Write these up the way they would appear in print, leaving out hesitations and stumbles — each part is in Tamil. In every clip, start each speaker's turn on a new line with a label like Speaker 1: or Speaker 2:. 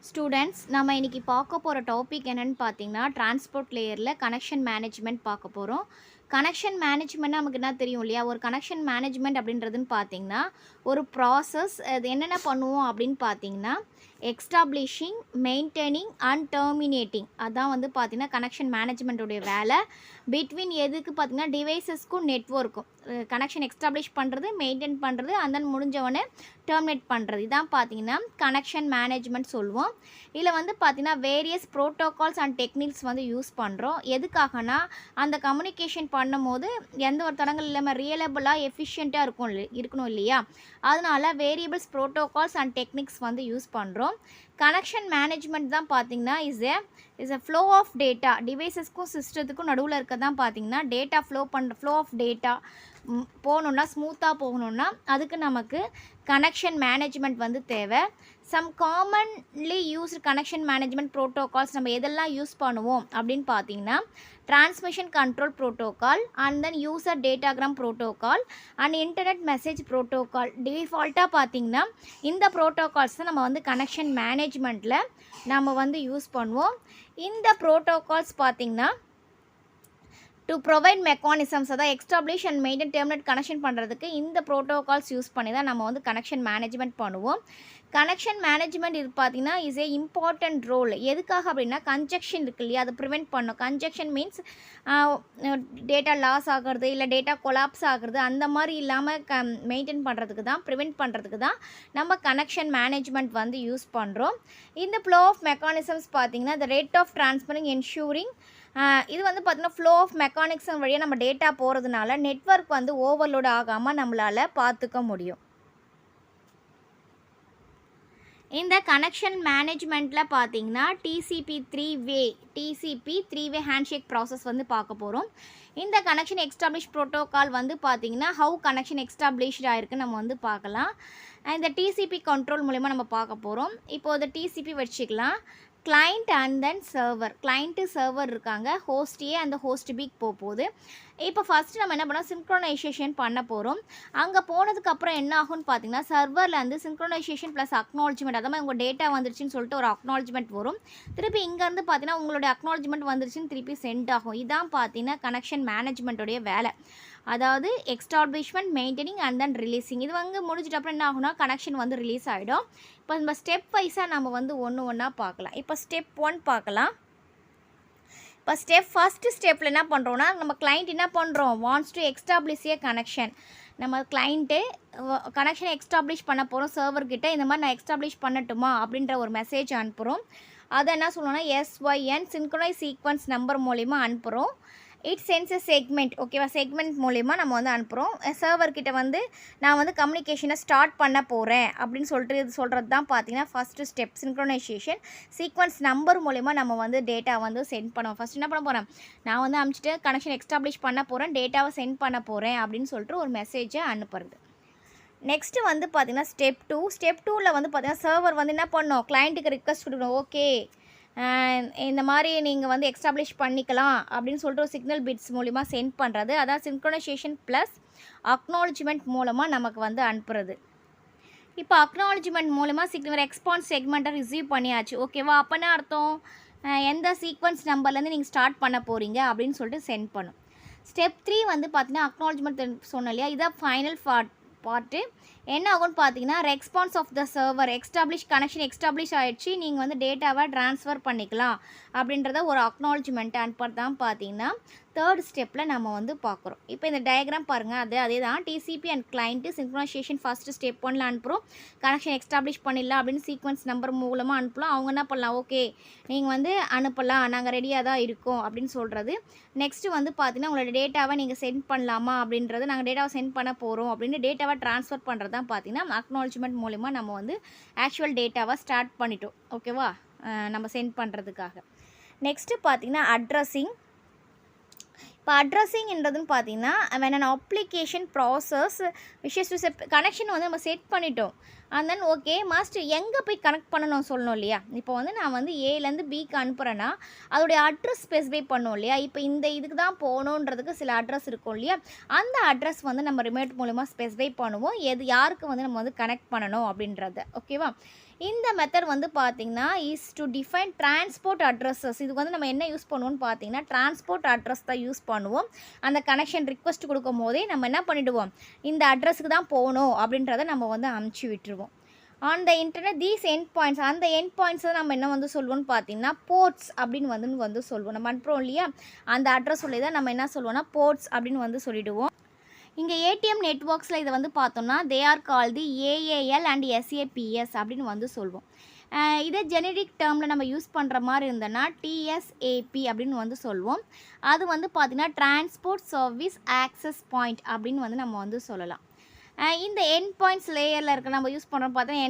Speaker 1: ஸ்டூடெண்ட்ஸ் நம்ம இன்னைக்கு பார்க்க போகிற டாபிக் என்னன்னு பார்த்தீங்கன்னா டிரான்ஸ்போர்ட் லேயரில் கனெக்ஷன் மேனேஜ்மெண்ட் பார்க்க போகிறோம். கனெக்ஷன் மேனேஜ்மெண்ட் நமக்கு என்ன தெரியும் இல்லையா? ஒரு கனெக்ஷன் மேனேஜ்மெண்ட் அப்படின்றதுன்னு பார்த்தீங்கன்னா ஒரு ப்ராசஸ். அது என்னென்ன பண்ணுவோம் அப்படின்னு பார்த்தீங்கன்னா எக்ஸ்டாப்ளிஷிங், மெயின்டைனிங் அண்ட் டெர்மினேட்டிங். அதான் வந்து பார்த்தீங்கன்னா கனெக்ஷன் மேனேஜ்மெண்ட்டுடைய வேலை. பிட்வீன் எதுக்கு பார்த்தீங்கன்னா டிவைசஸ்க்கும் நெட்வொர்க்கும் கனெக்ஷன் எக்ஸ்டாப்ளிஷ் பண்ணுறது, மெயின்டைன் பண்ணுறது, அந்த முடிஞ்சவொடனே டெர்மினேட் பண்ணுறது. இதான் பார்த்தீங்கன்னா கனெக்ஷன் மேனேஜ்மெண்ட் சொல்லுவோம். இதில் வந்து பார்த்தீங்கன்னா வேரியஸ் ப்ரோட்டோகால்ஸ் அண்ட் டெக்னிக்ஸ் வந்து யூஸ் பண்ணுறோம். எதுக்காகனா அந்த கம்யூனிகேஷன் பண்ணும்போது எந்த ஒரு தடங்கள் இல்லாமல் ரியலபிளாக எஃபிஷியண்ட்டாக இருக்கணும் இல்லையா? அதனால வேரியபிள்ஸ், ப்ரோட்டோகால்ஸ் அண்ட் டெக்னிக்ஸ் வந்து யூஸ் பண்ணுறோம். கனெக்ஷன் மேனேஜ்மெண்ட் தான் பார்த்தீங்கன்னா is a flow of data. டிவைசஸ்க்கும் சிஸ்டத்துக்கும் நடுவில் இருக்க தான் பார்த்தீங்கன்னா டேட்டா ஃப்ளோ ஆஃப் டேட்டா போகணுன்னா, ஸ்மூத்தாக போகணுன்னா அதுக்கு நமக்கு கனெக்ஷன் மேனேஜ்மெண்ட் வந்து தேவை. Some commonly used connection management protocols நம்ம எதெல்லாம் யூஸ் பண்ணுவோம் அப்படின்னு பார்த்தீங்கன்னா transmission control protocol, and then user datagram protocol and internet message protocol. டிஃபால்ட்டாக பார்த்தீங்கன்னா இந்த ப்ரோட்டோகால்ஸ் தான் நம்ம வந்து கனெக்ஷன் மேனேஜ்மெண்ட்டில் நம்ம வந்து யூஸ் பண்ணுவோம். இந்த ப்ரோட்டோகால்ஸ் பார்த்தீங்கன்னா டு ப்ரொவைட் மெக்கானிசம்ஸ், அதாவது establish and maintain terminate connection பண்ணுறதுக்கு இந்த ப்ரோட்டோகால்ஸ் யூஸ் பண்ணி தான் நம்ம வந்து கனெக்ஷன் மேனேஜ்மெண்ட் பண்ணுவோம். கனெக்ஷன் மேனேஜ்மெண்ட் இது பார்த்திங்கன்னா இஸ் ஏ இம்பார்ட்டண்ட் ரோல். எதுக்காக அப்படின்னா கன்ஜெக்ஷன் இருக்கு இல்லையா, அதை ப்ரிவெண்ட் பண்ணும். கன்ஜெக்ஷன் மீன்ஸ் டேட்டா லாஸ் ஆகிறது, இல்லை டேட்டா கொலாப்ஸ் ஆகிறது, அந்த மாதிரி இல்லாமல் மெயின்டைன் பண்ணுறதுக்கு தான், ப்ரிவெண்ட் பண்ணுறதுக்கு தான் நம்ம கனெக்ஷன் மேனேஜ்மெண்ட் வந்து யூஸ் பண்ணுறோம். இந்த ஃப்ளோ ஆஃப் மெக்கானிசம்ஸ் பார்த்திங்கன்னா the rate of transferring ensuring. இது வந்து பார்த்திங்கன்னா ஃப்ளோ ஆஃப் மெக்கானிக்ஸம் வழியாக நம்ம டேட்டா போகிறதுனால நெட்வொர்க் வந்து ஓவர்லோட் ஆகாமல் நம்மளால் பார்த்துக்க முடியும். இந்த கனெக்ஷன் மேனேஜ்மெண்ட்டில் பார்த்தீங்கன்னா TCP three way handshake process வந்து பார்க்க போகிறோம். இந்த கனெக்ஷன் எக்ஸ்டாப்ளிஷ் ப்ரோட்டோகால் வந்து பார்த்திங்கன்னா ஹவு கனெக்ஷன் எக்ஸ்டாப்ளிஷ்ட் ஆகிருக்கு நம்ம வந்து பார்க்கலாம். இந்த டிசிபி கண்ட்ரோல் மூலிமா நம்ம பார்க்க போகிறோம். இப்போது இந்த டிசிபி வச்சுக்கலாம். Client and then server. Client server இருக்காங்க, ஹோஸ்ட் ஏ அந்த ஹோஸ்ட் பிக்கு போகுது. இப்போ ஃபஸ்ட்டு நம்ம என்ன பண்ணோம், சிங்க்ரோனைசேஷன் பண்ண போகிறோம். அங்கே போனதுக்கப்புறம் என்ன ஆகும்னு பார்த்தீங்கன்னா சர்வரில் வந்து சிங்க்ரோனைசேஷன் ப்ளஸ் அக்னாலஜ்மெண்ட், அதாவது உங்கள் டேட்டா வந்துருச்சுன்னு சொல்லிட்டு ஒரு அக்னாலஜ்மெண்ட் வரும். திருப்பி இங்கேருந்து பார்த்தீங்கன்னா உங்களுடைய அக்னாலஜ்மெண்ட் வந்துருச்சுன்னு திருப்பி சென்ட் ஆகும். இதான் பார்த்தீங்கன்னா கனெக்ஷன் மேனேஜ்மெண்ட்டுடைய வேலை. அதாவது establishment, maintaining and then releasing. இது வந்து முடிஞ்சிட்ட அப்புறம் என்ன ஆகும்னா கனெக்ஷன் வந்து ரிலீஸ் ஆகிடும். இப்போ நம்ம ஸ்டெப் வைஸாக நம்ம வந்து ஒன்றா பார்க்கலாம். இப்போ ஸ்டெப் 1 பார்க்கலாம். இப்போ ஃபஸ்ட்டு ஸ்டெப்பில் என்ன பண்ணுறோன்னா நம்ம கிளைண்ட் என்ன பண்ணுறோம், wants to establish A connection. நம்ம கிளைண்ட்டு கனெக்ஷனை எக்ஸ்டாப்ளிஷ் பண்ண போகிறோம் சர்வர்கிட்ட. இந்த மாதிரி நான் எக்ஸ்டாப்ளிஷ் பண்ணட்டுமா அப்படின்ற ஒரு மெசேஜ் அனுப்புகிறோம். அதை என்ன சொல்லணும்னா SYN சின்க்ரோனைஸ் சீக்வன்ஸ் நம்பர் மூலிமா அனுப்புகிறோம். It sense a segment. ஓகேவா? செக்மெண்ட் மூலிமா நம்ம வந்து அனுப்புகிறோம். சர்வர்கிட்ட வந்து நான் வந்து கம்யூனிகேஷனை ஸ்டார்ட் பண்ண போகிறேன் அப்படின்னு சொல்லிட்டு இது சொல்கிறது தான் பார்த்தீங்கன்னா ஃபஸ்ட்டு ஸ்டெப். சின்க்ரோனைசேஷன் சீக்வன்ஸ் நம்பர் மூலிமா நம்ம வந்து டேட்டா வந்து சென்ட் பண்ணுவோம். ஃபஸ்ட் என்ன பண்ண போகிறேன், நான் வந்து அனுப்பிச்சிட்டு கனெக்ஷன் எக்ஸ்டாப்ளிஷ் பண்ண போகிறேன், டேட்டாவை சென்ட் பண்ண போகிறேன் அப்படின்னு சொல்லிட்டு ஒரு மெசேஜை அனுப்புறது. நெக்ஸ்ட்டு வந்து பார்த்திங்கன்னா ஸ்டெப் 2. ஸ்டெப் 2ல் வந்து பார்த்திங்கன்னா சர்வர் வந்து என்ன பண்ணோம், கிளைண்ட்டுக்கு ரிக்வஸ்ட் கொடுக்கணும். ஓகே, இந்த மாதிரி நீங்கள் வந்து எக்ஸ்டாப்ளிஷ் பண்ணிக்கலாம் அப்படின்னு சொல்லிட்டு ஒரு சிக்னல் பிட்ஸ் மூலிமா சென்ட் பண்ணுறது. அதான் சின்க்ரோனைசேஷன் ப்ளஸ் அக்னாலஜ்மெண்ட் மூலமாக நமக்கு வந்து அனுப்புறது. இப்போ அக்னாலஜ்மெண்ட் மூலமாக ரெஸ்பான்ஸ் செக்மெண்ட்டை ரிசீவ் பண்ணியாச்சு. ஓகேவா? அப்போனா அர்த்தம் எந்த சீக்வன்ஸ் நம்பர்லேருந்து நீங்கள் ஸ்டார்ட் பண்ண போகிறீங்க அப்படின்னு சொல்லிட்டு சென்ட் பண்ணும். ஸ்டெப் 3 வந்து பார்த்தீங்கன்னா அக்னாலஜ்மெண்ட் சொன்னோம் இல்லையா, இதான் ஃபைனல் பார்ட்டு. என்ன ஆகும்னு பார்த்தீங்கன்னா response of the server connection establish ஆகிடுச்சு, நீங்கள் வந்து டேட்டாவை ட்ரான்ஸ்ஃபர் பண்ணிக்கலாம் அப்படின்றத ஒரு அக்னாலஜ்மெண்ட் அனுப்புறது தான் பார்த்தீங்கன்னா தேர்ட் ஸ்டெப்பில் நம்ம வந்து பார்க்குறோம். இப்போ இந்த டயக்ராம் பாருங்கள், அதே தான் TCP and client synchronization first step 1ல் அனுப்புகிறோம். கனெக்ஷன் எக்ஸ்டாப்ளிஷ் பண்ணிடலாம் அப்படின்னு சீக்வன்ஸ் நம்பர் மூலமாக அனுப்பலாம். அவங்க என்ன பண்ணலாம், ஓகே நீங்கள் வந்து அனுப்பலாம், நாங்கள் ரெடியாக தான் இருக்கோம் அப்படின்னு சொல்கிறது. நெக்ஸ்ட்டு வந்து பார்த்தீங்கன்னா உங்களோட டேட்டாவை நீங்கள் சென்ட் பண்ணலாமா அப்படின்றது, நாங்கள் டேட்டாவை சென்ட் பண்ண போகிறோம் அப்படின்னு டேட்டாவை ட்ரான்ஸ்ஃபர் பண்ணுறது தான் பார்த்தீங்கன்னா அக்னாலஜ்மெண்ட் மூலிமா நம்ம வந்து ஆக்சுவல் டேட்டாவை ஸ்டார்ட் பண்ணிட்டோம். ஓகேவா? நம்ம சென்ட் பண்ணுறதுக்காக. நெக்ஸ்ட்டு பார்த்தீங்கன்னா அட்ரஸிங். இப்போ அட்ரஸிங்ன்றதுன்னு பார்த்தீங்கன்னா when an application process wishes to connection வந்து நம்ம செட் பண்ணிட்டோம். அண்ட் தென் ஓகே மாஸ்டர் எங்கே போய் கனெக்ட் பண்ணணும் சொல்லணும் இல்லையா. இப்போ வந்து நான் வந்து ஏலேருந்து பிக்கு அனுப்புகிறேன்னா அதோடைய அட்ரஸ் ஸ்பெசிஃபை பண்ணோம் இல்லையா. இப்போ இந்த இதுக்கு தான் போகணுன்றதுக்கு சில அட்ரஸ் இருக்கும் இல்லையா, அந்த அட்ரஸ் வந்து நம்ம ரிமோட் மூலமாக ஸ்பெசிஃபை பண்ணுவோம், யாருக்கு வந்து நம்ம வந்து கனெக்ட் பண்ணணும் அப்படின்றத. ஓகேவா? இந்த மெத்தட் வந்து பார்த்திங்கன்னா is to define transport addresses. இதுக்கு வந்து நம்ம என்ன யூஸ் பண்ணுவோம்னு பார்த்தீங்கன்னா டிரான்ஸ்போர்ட் அட்ரஸ் தான் யூஸ் பண்ணுவோம். அந்த கனெக்ஷன் ரிக்வெஸ்ட் கொடுக்கும் போதே நம்ம என்ன பண்ணிவிடுவோம், இந்த அட்ரஸுக்கு தான் போகணும் அப்படின்றத நம்ம வந்து அமுச்சு விட்டுருவோம். On the internet these end points, அந்த எண்ட் பாயிண்ட்ஸை நம்ம என்ன வந்து சொல்லுவோம்னு பார்த்தீங்கன்னா போர்ட்ஸ் அப்படின்னு வந்து சொல்லுவோம். நம்ம அனுப்புகிறோம் இல்லையா, அந்த அட்ரஸ் உள்ளே தான் நம்ம என்ன சொல்லுவோம்னா போர்ட்ஸ் அப்படின்னு வந்து சொல்லிவிடுவோம். இங்கே ஏடிஎம் நெட்வொர்க்ஸில் இதை வந்து பார்த்தோம்னா they are call the ஏஏஎல் and எஸ்ஏபிஎஸ் அப்படின்னு வந்து சொல்லுவோம். இதே ஜெனரிக் டேர்மில் நம்ம யூஸ் பண்ணுற மாதிரி இருந்தோன்னா டிஎஸ்ஏபி அப்படின்னு வந்து சொல்லுவோம். அது வந்து பார்த்திங்கன்னா டிரான்ஸ்போர்ட் சர்வீஸ் ஆக்சஸ் பாயிண்ட் அப்படின்னு வந்து நம்ம வந்து சொல்லலாம். இந்த எண்ட் பாயிண்ட்ஸ் லேயரில் இருக்க நம்ம யூஸ் பண்ணுறோம் பார்த்தீங்கன்னா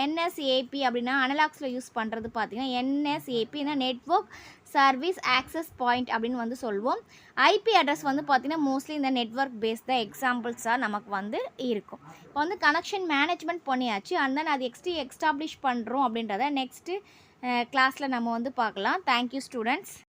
Speaker 1: என்எஸ்ஏபி அப்படின்னா அனலாக்ஸில் யூஸ் பண்ணுறது பார்த்தீங்கன்னா என்எஸ்ஏபின்னா நெட்வொர்க் சர்வீஸ் ஆக்சஸ் பாயிண்ட் அப்படின்னு வந்து சொல்லுவோம். ஐபி அட்ரஸ் வந்து பார்த்திங்கன்னா மோஸ்ட்லி இந்த நெட்வொர்க் பேஸ் தான் எக்ஸாம்பிள்ஸாக நமக்கு வந்து இருக்கும். இப்போ வந்து கனெக்ஷன் மேனேஜ்மெண்ட் பண்ணியாச்சு, அண்ட் தென் அது எக்ஸ்டாப்ளிஷ் பண்ணுறோம் அப்படின்றத நெக்ஸ்ட்டு கிளாஸில் நம்ம வந்து பார்க்கலாம். Thank you students.